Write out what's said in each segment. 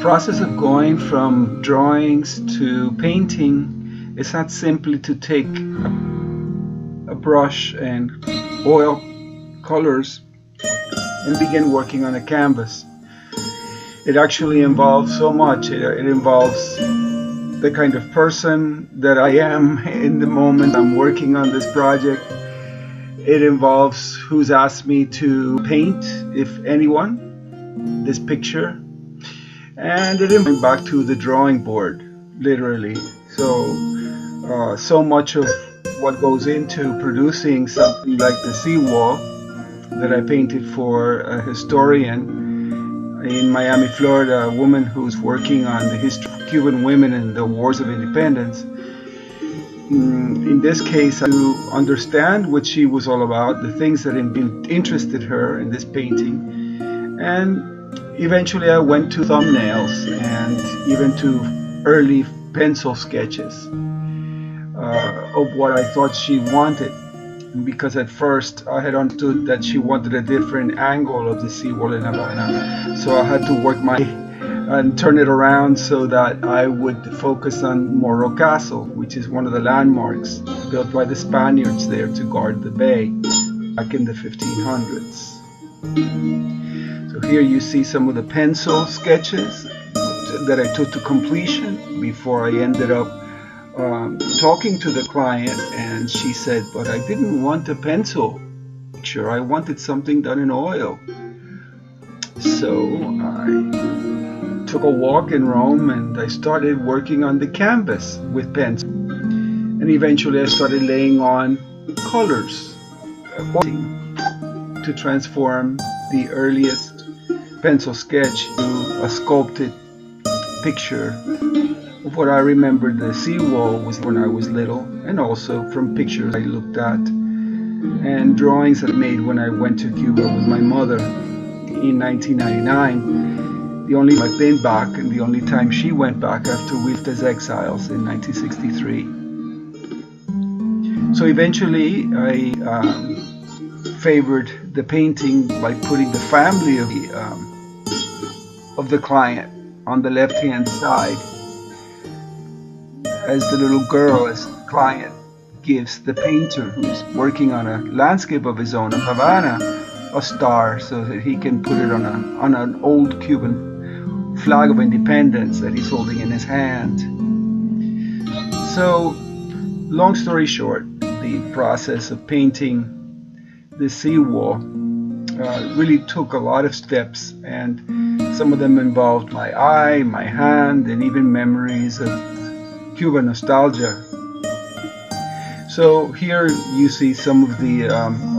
process of going from drawings to painting is not simply to take a brush and oil colors and begin working on a canvas. It actually involves so much. It involves the kind of person that I am in the moment I'm working on this project. It involves who's asked me to paint, if anyone, this picture. And it involves back to the drawing board, literally. So much of what goes into producing something like the Seawall that I painted for a historian in Miami, Florida, a woman who's working on the history of Cuban women and the wars of independence. In this case, to understand what she was all about, the things that interested her in this painting, and eventually I went to thumbnails and even to early pencil sketches of what I thought she wanted. Because at first I had understood that she wanted a different angle of the seawall in Havana, so I had to work and turn it around so that I would focus on Morro Castle, which is one of the landmarks built by the Spaniards there to guard the bay back in the 1500s. So here you see some of the pencil sketches that I took to completion before I ended up talking to the client, and she said, but I didn't want a pencil picture, I wanted something done in oil. So I took a walk in Rome and I started working on the canvas with pencil, and eventually I started laying on colors to transform the earliest pencil sketch to a sculpted picture of what I remembered the seawall was when I was little, and also from pictures I looked at and drawings I made when I went to Cuba with my mother in 1999. The only time I've been back and the only time she went back after Huerta's exiles in 1963. So eventually I favored the painting by putting the family of the client on the left-hand side, as the little girl, as the client, gives the painter who's working on a landscape of his own of Havana a star so that he can put it on an old Cuban flag of independence that he's holding in his hand. So, long story short, the process of painting the seawall really took a lot of steps, and some of them involved my eye, my hand, and even memories of Cuban nostalgia. So here you see some of the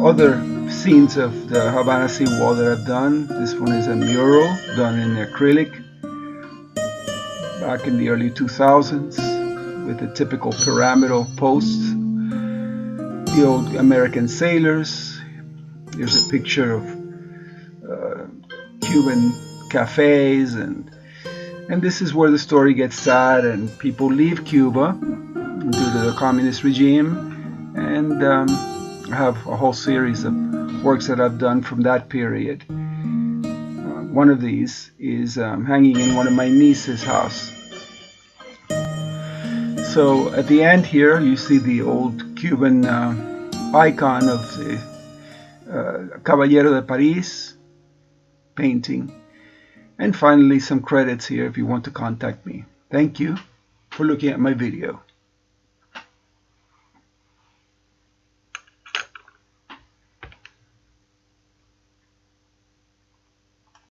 other scenes of the Havana seawall that I've done. This one is a mural done in acrylic back in the early 2000s with the typical pyramidal posts, the old American sailors. There's a picture of Cuban cafes, and this is where the story gets sad and people leave Cuba due to the communist regime, and I have a whole series of works that I've done from that period. One of these is hanging in one of my niece's house. So at the end here you see the old Cuban icon of the Caballero de Paris painting. And finally, some credits here if you want to contact me. Thank you for looking at my video.